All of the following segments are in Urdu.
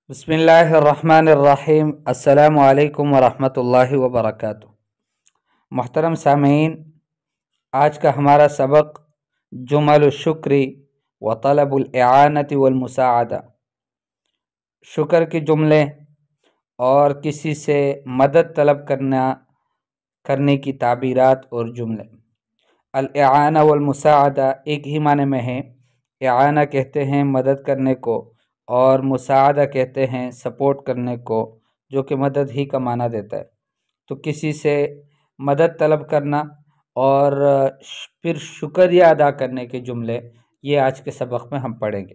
بسم اللہ الرحمن الرحیم۔ السلام علیکم ورحمۃ اللہ وبرکاتہ۔ محترم سامعین، آج کا ہمارا سبق جمل الشکر و طلب الاعانت والمساعدہ، شکر کے جملے اور کسی سے مدد طلب کرنے کی تعبیرات اور جملے۔ الاعانہ والمساعدہ ایک ہی معنی میں ہے۔ اعانہ کہتے ہیں مدد کرنے کو، اور مساعدہ کہتے ہیں سپورٹ کرنے کو، جو کہ مدد ہی کا معنی دیتا ہے۔ تو کسی سے مدد طلب کرنا اور پھر شکریہ ادا کرنے کے جملے، یہ آج کے سبق میں ہم پڑھیں گے۔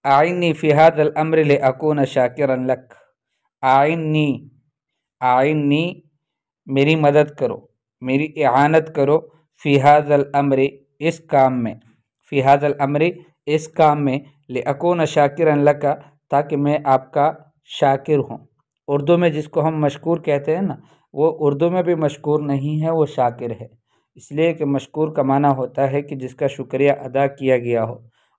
اعنی فی ھذا الامر لاکون شاکرا لک۔ اعنی میری مدد کرو، میری اعانت کرو، فی ھذا الامر اس کام میں، فی ھذا الامر اس کام میں، لاکون شاکرا لک تاکہ میں آپ کا شاکر ہوں۔ اردو میں جس کو ہم مشکور کہتے ہیں نا، وہ اردو میں بھی مشکور نہیں ہے، وہ شاکر ہے۔ اس لیے کہ مشکور کا معنی ہوتا ہے کہ جس کا شکریہ ادا کیا گیا ہو،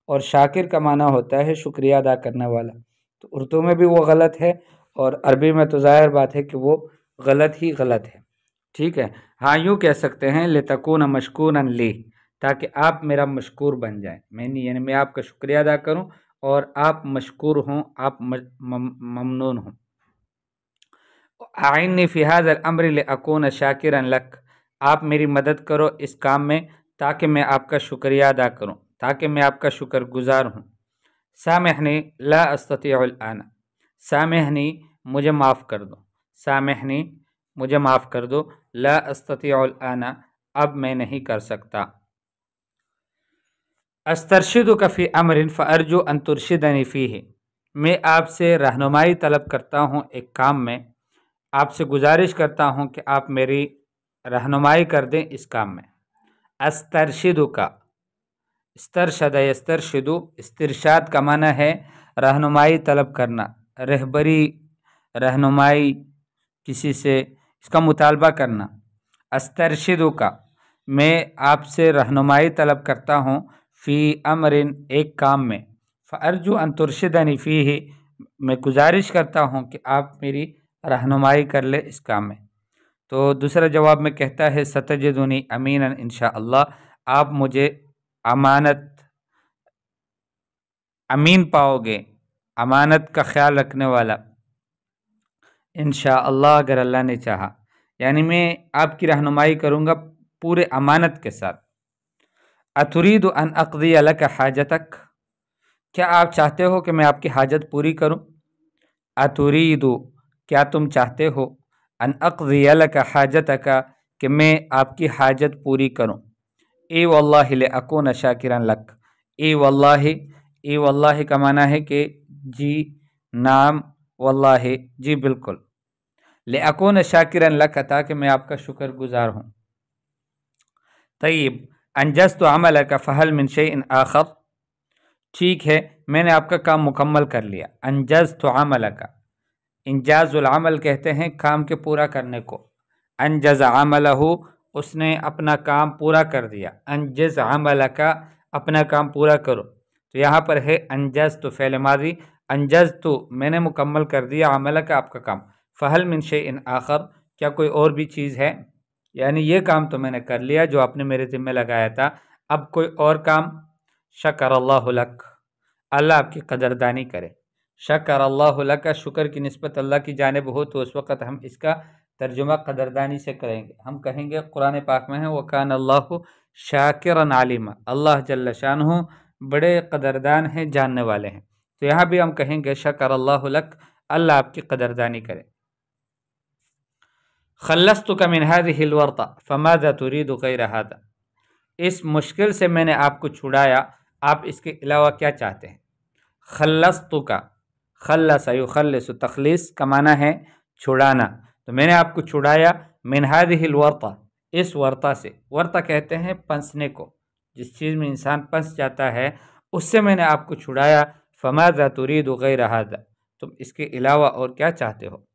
اور شاکر کا معنی ہوتا ہے شکریہ ادا کرنے والا۔ تو اردو میں بھی وہ غلط ہے، اور عربی میں تو ظاہر بات ہے کہ وہ غلط ہی غلط ہے۔ ٹھیک ہے، ہاں یوں کہہ سکتے ہیں لتکون مشکورا لی، تاکہ آپ میرا مشکور بن جائیں، یعنی میں آپ کا شکریہ ادا کروں اور آپ مشکور ہوں، آپ ممنون ہوں۔ اعنی فی ھذا الامر لاکون شاکرا لک، آپ میری مدد کرو اس کام میں تاکہ میں آپ کا شکریہ ادا کروں، تاکہ میں آپ کا شکر گزار ہوں۔ سامحنی لا استطیع الآن، سامحنی مجھے معاف کر دو، سامحنی مجھے معاف کر دو، لا استطیع الآن اب میں نہیں کر سکتا۔ استرشدک فی امر فارجو ان ترشدنی فیہ، میں آپ سے رہنمائی طلب کرتا ہوں ایک کام میں، آپ سے گزارش کرتا ہوں کہ آپ میری رہنمائی کر دیں اس کام میں۔ استرشدک، استرشد یسترشد، استرشاد کا معنی ہے رہنمائی طلب کرنا، رہنمائی کسی سے اس کا مطالبہ کرنا۔ استرشدک، میں آپ سے رہنمائی طلب کرتا ہوں، فی امر ایک کام میں، فارجو ان ترشدنی فیہ میں گزارش کرتا ہوں کہ آپ میری رہنمائی کر لے اس کام میں۔ تو دوسرا جواب میں کہتا ہے ستجدنی امینا انشاءاللہ، آپ مجھے امین پاؤ گے، امانت کا خیال رکھنے والا، انشاءاللہ اگر اللہ نے چاہا، یعنی میں آپ کی رہنمائی کروں گا پورے امانت کے ساتھ۔ اترید ان اقضی لک حاجتک، کیا آپ چاہتے ہو کہ میں آپ کی حاجت پوری کروں؟ اترید، کیا تم چاہتے ہو، ان اقضی لک حاجتک، کہ میں آپ کی حاجت پوری کروں۔ ای واللہ لاکون شاکرا لک، ای واللہ، ای واللہ کا معنی ہے کہ جی نام، واللہ جی بالکل، لاکون شاکرا لک تاکہ میں آپ کا شکر گزار ہوں۔ طیب، انجزت عملک فہل من شیء آخر، ٹھیک ہے میں نے آپ کا کام مکمل کر لیا۔ انجزت عملک، انجاز العمل کہتے ہیں کام کے پورا کرنے کو۔ انجز عملہ، اس نے اپنا کام پورا کر دیا۔ انجز عملک، اپنا کام پورا کرو۔ تو یہاں پر ہے انجزت فعل ماضی، انجزت میں نے مکمل کر دیا، عملک آپ کا کام، فہل من شیء آخر، کیا کوئی اور بھی چیز ہے، یعنی یہ کام تو میں نے کر لیا جو آپ نے میرے ذمہ لگایا تھا، اب کوئی اور کام؟ شکر اللہ لک، اللہ آپ کی قدردانی کرے۔ شکر اللہ لک، شکر کی نسبت اللہ کی جانب ہو تو اس وقت ہم اس کا ترجمہ قدردانی سے کریں گے، ہم کہیں گے قرآن پاک میں ہے وَكَانَ اللَّهُ شَاكِرًا عَلِيمًا، اللہ جل شانہ بڑے قدردان ہیں، جاننے والے ہیں۔ تو یہاں بھی ہم کہیں گے شکر اللہ لک، اللہ آپ کی قدردانی کرے۔ خلصتک من هذه الورطہ فماذا تريد غیر هذا، اس مشکل سے میں نے آپ کو چھڑایا، آپ اس کے علاوہ کیا چاہتے ہیں؟ خلصتک، خلص یخلص، تخلیص کا معنی ہے چھڑانا، تو میں نے آپ کو چھڑایا، من هذه الورطہ، اس ورطہ سے، ورطہ کہتے ہیں پنسنے کو، جس چیز میں انسان پنس جاتا ہے اس سے میں نے آپ کو چھڑایا۔ فماذا تريد غیر هذا، تم اس کے علاوہ اور کیا چاہتے ہو؟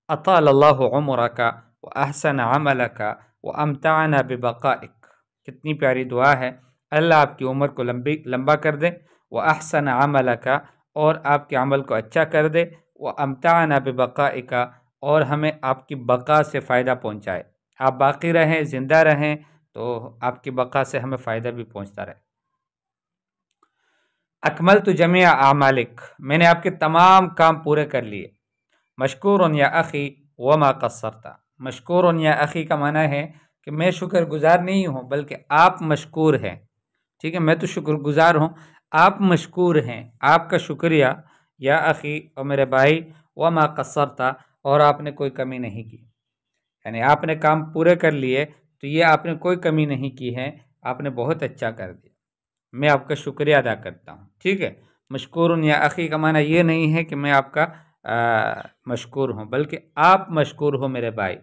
اطال اللہ عمرک واحسن عملک وامتعنا ببقائک، کتنی پیاری دعا ہے، اللہ آپ کی عمر کو لمبا کر دے، واحسن عملک، اور آپ کے عمل کو اچھا کر دے، وَأَمْتَعَنَا بِبَقَائِكَ، اور ہمیں آپ کی بقا سے فائدہ پہنچائے، آپ باقی رہیں، زندہ رہیں تو آپ کی بقا سے ہمیں فائدہ بھی پہنچتا رہے۔ اکملت جمیع اعمالک، میں نے آپ کے تمام کام پورے کر لیے۔ مشکور یا اخی وما قصرت، مشکور یا اخی کا معنی ہے کہ میں شکر گزار نہیں ہوں بلکہ آپ مشکور ہیں، ٹھیک ہے، میں تو شکر گزار ہوں، آپ مشکور ہیں، آپ کا شکریہ، یا اخی اور میرے بھائی، وما قصرت، اور آپ نے کوئی کمی نہیں کی، یعنی آپ نے کام پورے کر لیے تو یہ آپ نے کوئی کمی نہیں کی ہے، آپ نے بہت اچھا کر دیا، میں آپ کا شکریہ ادا کرتا ہوں، ٹھیک ہے۔ مشکور یا اخی کا معنی یہ نہیں ہے کہ میں آپ کا مشکور ہوں، بلکہ آپ مشکور ہو میرے بھائی،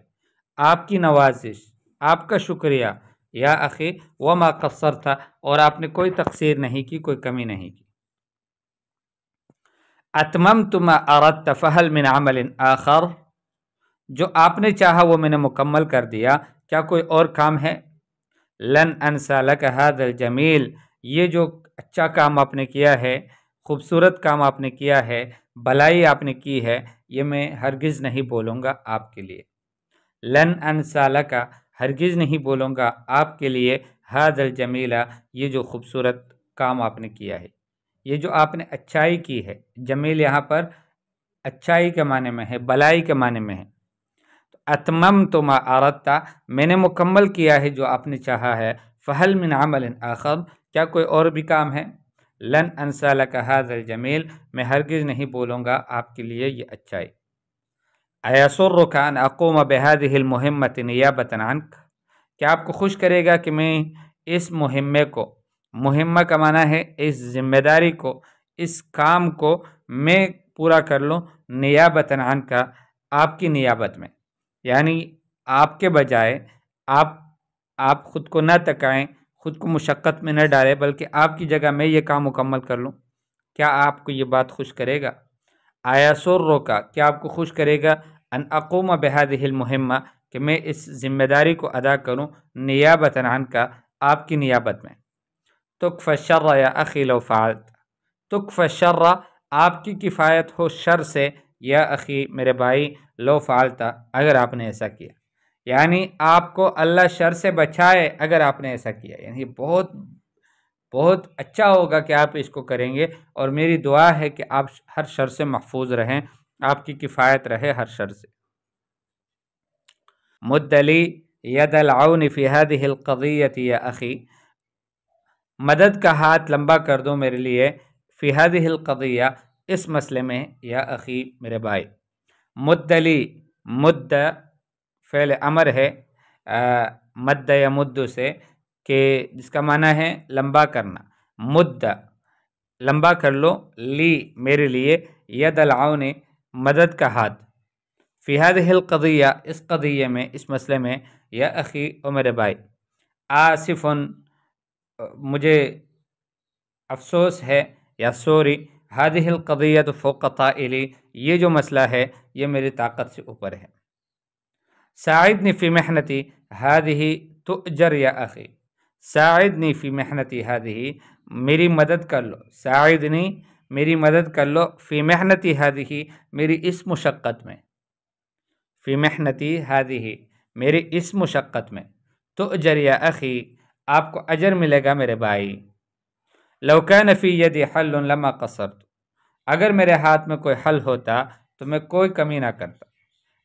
آپ کی نوازش، آپ کا شکریہ، یا اخی وما قصرت، اور آپ نے کوئی تقصیر نہیں کی، کوئی کمی نہیں کی۔ اتممت ما اردت فهل من عمل آخر، جو آپ نے چاہا وہ میں نے مکمل کر دیا، کیا کوئی اور کام ہے؟ لن انسى لك هذا الجمیل، یہ جو اچھا کام آپ نے کیا ہے، خوبصورت کام آپ نے کیا ہے، بھلائی آپ نے کی ہے، یہ میں ہرگز نہیں بولوں گا آپ کے لیے۔ لن انسى لك، ہرگز نہیں بولوں گا آپ کے لیے، هذا الجمیل، یہ جو خوبصورت کام آپ نے کیا ہے، یہ جو آپ نے اچھائی کی ہے، جمیل یہاں پر اچھائی کے معنی میں ہے، بھلائی کے معنی میں ہے۔ اتممت ما اردت، میں نے مکمل کیا ہے جو آپ نے چاہا ہے، فہل من عمل آخر، کیا کوئی اور بھی کام ہے؟ لن انسى لك هذا الجمیل، میں ہرگز نہیں بولوں گا آپ کے لیے یہ اچھائی۔ ایسرک ان اقوم بهذه المہمۃ نیابۃ عنک، کیا آپ کو خوش کرے گا کہ میں اس مہمے کو، مہمہ کا معنی ہے اس ذمہ داری کو، اس کام کو میں پورا کر لوں، نیابۃ عنک، آپ کی نیابت میں، یعنی آپ کے بجائے آپ خود کو نہ تکائیں، خود کو مشقت میں نہ ڈالیں، بلکہ آپ کی جگہ میں یہ کام مکمل کر لوں، کیا آپ کو یہ بات خوش کرے گا؟ ایسرک، کیا آپ کو خوش کرے گا، ان اقوم بهذه المہمہ، کہ میں اس ذمہ داری کو ادا کروں، نیابۃ عنک، آپ کی نیابت میں۔ تکفی الشر یا اخی لو فعلت، تکفی الشر، آپ کی کفایت ہو شر سے، یا اخی میرے بھائی، لو فعلت، اگر آپ نے ایسا کیا، یعنی آپ کو اللہ شر سے بچائے اگر آپ نے ایسا کیا، یعنی بہت بہت اچھا ہوگا کہ آپ اس کو کریں گے، اور میری دعا ہے کہ آپ ہر شر سے محفوظ رہیں، آپ کی کفایت رہے ہر شر سے۔ مد لی ید العون فی هذه القضیۃ یا اخی، مدد کا ہاتھ لمبا کر دو میرے لیے، فی هذه القضیہ، اس مسئلے میں، یا اخی میرے بھائی۔ مد لی، مد فعل امر ہے مد یا مد سے، کہ جس کا معنی ہے لمبا کرنا، مد لمبا کر لو، لی میرے لیے، ید العون مدد کا ہاتھ، فی هذه القضیہ اس قضیے میں، اس مسئلے میں، یا اخی او میرے بھائی۔ آصف، مجھے افسوس ہے، یا سوری، هذه القضیۃ فوق طائلی، یہ جو مسئلہ ہے یہ میری طاقت سے اوپر ہے۔ ساعدنی فی محنتی هذه تؤجر یا اخی، ساعدنی فی محنتی هذه، میری مدد کر لو، ساعدنی میری مدد کر لو، فی محنتی هذه، میری اس مشقت میں، فی محنتی هذه، میری اس مشقت میں، تؤجر یا اخی، آپ کو اجر ملے گا میرے بھائی۔ لو کان فی یدی حل لما قصرت، اگر میرے ہاتھ میں کوئی حل ہوتا تو میں کوئی کمی نہ کرتا۔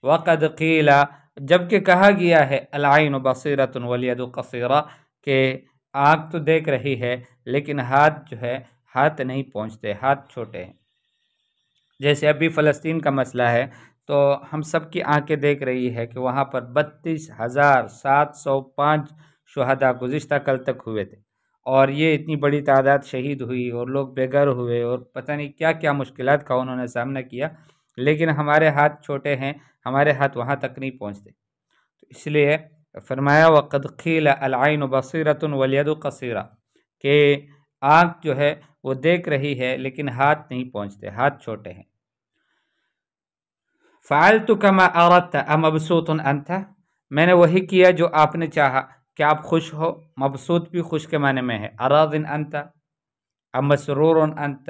وقد قیل، جبکہ کہا گیا ہے، العین بصیرۃ والید قصیرہ، کہ آنکھ تو دیکھ رہی ہے لیکن ہاتھ جو ہے، ہاتھ نہیں پہنچتے، ہاتھ چھوٹے ہیں۔ جیسے ابھی فلسطین کا مسئلہ ہے تو ہم سب کی آنکھیں دیکھ رہی ہے کہ وہاں پر 32,705 شہداء گزشتہ کل تک ہوئے تھے، اور یہ اتنی بڑی تعداد شہید ہوئی، اور لوگ بے گھر ہوئے، اور پتہ نہیں کیا کیا مشکلات کا انہوں نے سامنا کیا، لیکن ہمارے ہاتھ چھوٹے ہیں، ہمارے ہاتھ وہاں تک نہیں پہنچتے، تو اس لیے فرمایا وقد قیل العین بصیرۃ والید قصیرہ، کہ آنکھ جو ہے وہ دیکھ رہی ہے لیکن ہاتھ نہیں پہنچتے، ہاتھ چھوٹے ہیں۔ فعلت کما اردت امبسوط انت، میں نے وہی کیا جو آپ نے چاہا، کیا آپ خوش ہو؟ مبسوط بھی خوش کے معنی میں ہے، اراض انت، مسرور انت،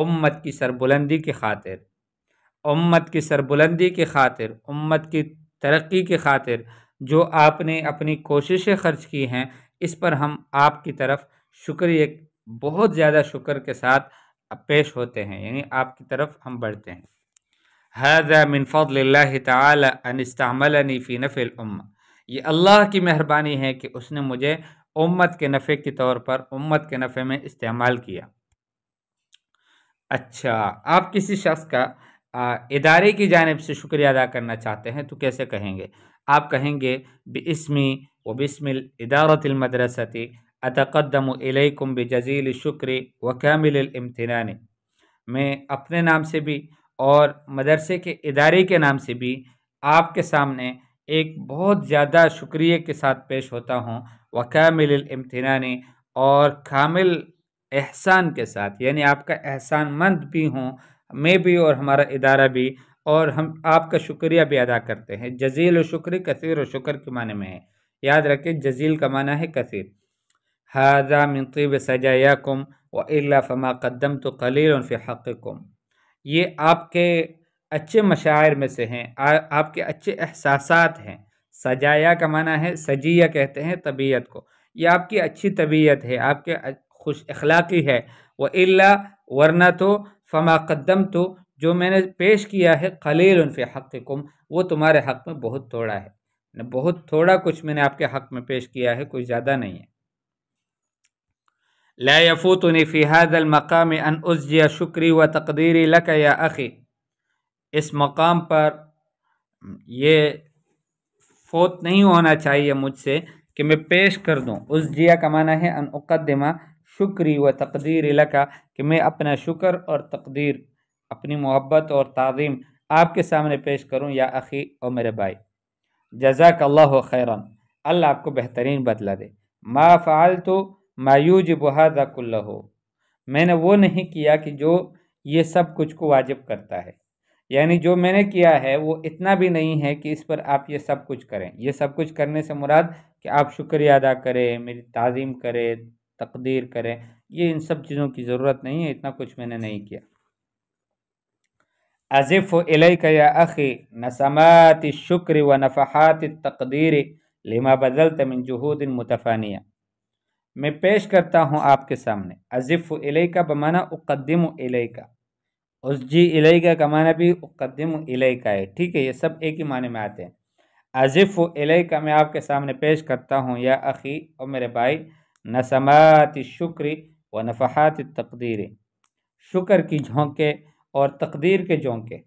امت کی سربلندی کی خاطر، امت کی سربلندی کی خاطر، امت کی ترقی کی خاطر جو آپ نے اپنی کوششیں خرچ کی ہیں، اس پر ہم آپ کی طرف شکریہ، بہت زیادہ شکر کے ساتھ پیش ہوتے ہیں، یعنی آپ کی طرف ہم بڑھتے ہیں۔ هذا من فضل اللہ تعالی ان استعملنی فی نفع الامہ، یہ اللہ کی مہربانی ہے کہ اس نے مجھے امت کے نفع کے طور پر، امت کے نفع میں استعمال کیا۔ اچھا، آپ کسی شخص کا ادارے کی جانب سے شکریہ ادا کرنا چاہتے ہیں تو کیسے کہیں گے؟ آپ کہیں گے باسمی و باسم ادارۃ المدرسۃ اتقدم الیکم بجزیل الشکر و کامل الامتنان، میں اپنے نام سے بھی اور مدرسے کے ادارے کے نام سے بھی آپ کے سامنے ایک بہت زیادہ شکریہ کے ساتھ پیش ہوتا ہوں، وکامل الامتنان، اور کامل احسان کے ساتھ، یعنی آپ کا احسان مند بھی ہوں میں بھی اور ہمارا ادارہ بھی، اور ہم آپ کا شکریہ بھی ادا کرتے ہیں۔ جزیل و شکر کثیر و شکر کے معنی میں ہے، یاد رکھیں جزیل کا معنی ہے کثیر۔ ھذا من طیب سجایاکم والا فما قدمت قلیل فی حقکم، یہ آپ کے اچھے مشاعر میں سے ہیں، آپ کے اچھے احساسات ہیں۔ سجایا کا معنی ہے، سجیہ کہتے ہیں طبیعت کو، یہ آپ کی اچھی طبیعت ہے، آپ کے خوش اخلاقی ہے۔ وَإِلَّا، ورنہ تو، فما قدمت، جو میں نے پیش کیا ہے، قلیل فی حقکم، وہ تمہارے حق میں بہت تھوڑا ہے، بہت تھوڑا کچھ میں نے آپ کے حق میں پیش کیا ہے، کوئی زیادہ نہیں ہے۔ لا يفوتنی فی هذا المقام ان اسجی شکری و تقدیری لک یا اخی، اس مقام پر یہ فوت نہیں ہونا چاہیے مجھ سے کہ میں پیش کر دوں، اسجیہ کا معنی ہے ان اقدمہ شکری و تقدیر لکا، کہ میں اپنا شکر اور تقدیر، اپنی محبت اور تعظیم آپ کے سامنے پیش کروں، یا اخی، اور میرے بھائی۔ جزاک اللہ خیرا، اللہ آپ کو بہترین بدلہ دے۔ ما فعلت ما یوجب ھذا کلہ، میں نے وہ نہیں کیا کہ جو یہ سب کچھ کو واجب کرتا ہے، یعنی جو میں نے کیا ہے وہ اتنا بھی نہیں ہے کہ اس پر آپ یہ سب کچھ کریں۔ یہ سب کچھ کرنے سے مراد کہ آپ شکریہ ادا کریں، میری تعظیم کریں، تقدیر کریں، یہ ان سب چیزوں کی ضرورت نہیں ہے، اتنا کچھ میں نے نہیں کیا۔ ازف الیک یا اخی نسمات الشکر و نفحات التقدیر لما بذلت من جہود متفانیہ، میں پیش کرتا ہوں آپ کے سامنے۔ ازف الیک بمعنی اقدم الیک، اسجی الیک کا معنی بھی اقدم الیک ہے، ٹھیک ہے، یہ سب ایک ہی معنی میں آتے ہیں۔ ازف الیک، میں آپ کے سامنے پیش کرتا ہوں، یا اخی، اور میرے بھائی، نسمات الشکر و نفحات التقدیر، شکر کی جھونکے اور تقدیر کے جھونکے،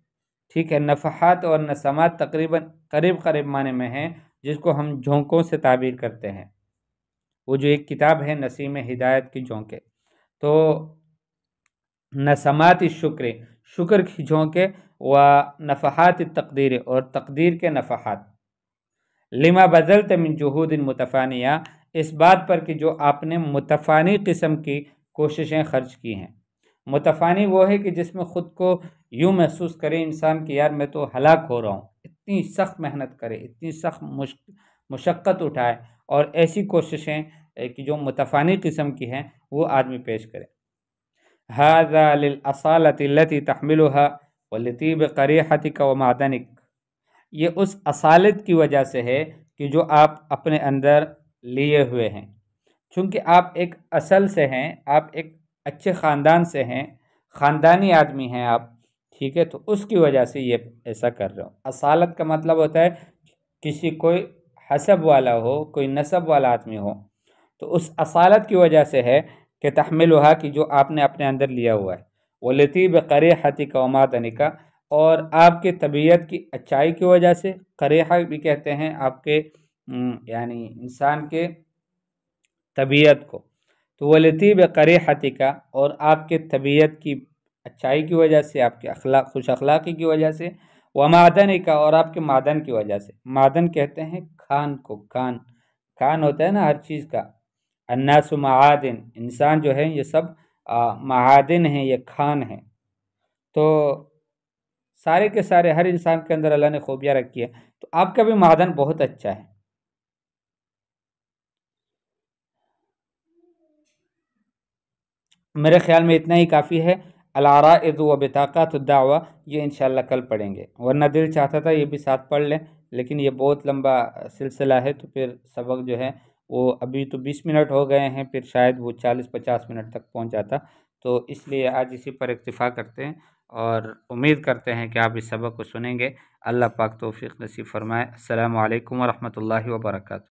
ٹھیک ہے۔ نفحات اور نسمات تقریباً قریب قریب معنی میں ہیں، جس کو ہم جھونکوں سے تعبیر کرتے ہیں۔ وہ جو ایک کتاب ہے نسیم ہدایت کی جھونکے، تو نسمات الشکر، شکر کی جھونکے، و نفحات التقدیر، اور تقدیر کے نفحات، لما بذلت من جہود متفانیہ، اس بات پر کہ جو آپ نے متفانی قسم کی کوششیں خرچ کی ہیں۔ متفانی وہ ہے کہ جس میں خود کو یوں محسوس کرے انسان کہ یار میں تو ہلاک ہو رہا ہوں، اتنی سخت محنت کرے، اتنی سخت مشقت اٹھائے، اور ایسی کوششیں کہ جو متفانی قسم کی ہیں وہ آدمی پیش کرے۔ ھذا للأصالۃ التي تحملها ولطیب قریحتک ومعدنک، یہ اس اصالت کی وجہ سے ہے کہ جو آپ اپنے اندر لیے ہوئے ہیں، چونکہ آپ ایک اصل سے ہیں، آپ ایک اچھے خاندان سے ہیں، خاندانی آدمی ہیں آپ، ٹھیک ہے، تو اس کی وجہ سے یہ ایسا کر رہے ہو۔ اصالت کا مطلب ہوتا ہے کسی کوئی حسب والا ہو، کوئی نسب والا آدمی ہو، تو اس اصالت کی وجہ سے ہے کہ تحملها، کی جو آپ نے اپنے اندر لیا ہوا ہے، وَلَطِيبِ قَرِيحَتِكَ وَمَعْدَنِكَ، اور آپ کے طبیعت کی اچائی کی وجہ سے، قریحہ بھی کہتے ہیں آپ کے یعنی انسان کے طبیعت کو، تو وَلَطِيبِ قَرِيحَتِكَ، اور آپ کے طبیعت کی اچائی کی وجہ سے، آپ کے خوش اخلاقی کی وجہ سے، وَمَعْدَنِكَ، اور آپ کے معدن کی وجہ سے۔ معدن کہتے ہیں کھان کو، کان ہوتا ہے نا ہر چیز کا، الناس معادن، انسان جو ہے یہ سب معادن ہیں، یہ کھان ہیں، تو سارے کے سارے ہر انسان کے اندر اللہ نے خوبیاں رکھی ہے، تو آپ کا بھی معدن بہت اچھا ہے۔ میرے خیال میں اتنا ہی کافی ہے۔ العرائض و بطاقات الدعوہ یہ انشاءاللہ کل پڑھیں گے، ورنہ دل چاہتا تھا یہ بھی ساتھ پڑھ لیں، لیکن یہ بہت لمبا سلسلہ ہے تو پھر سبق جو ہے وہ ابھی تو 20 منٹ ہو گئے ہیں، پھر شاید وہ 40-50 منٹ تک پہنچ جاتا، تو اس لیے آج اسی پر اکتفا کرتے ہیں اور امید کرتے ہیں کہ آپ اس سبق کو سنیں گے۔ اللہ پاک توفیق نصیب فرمائے۔ السلام علیکم ورحمۃ اللہ وبرکاتہ۔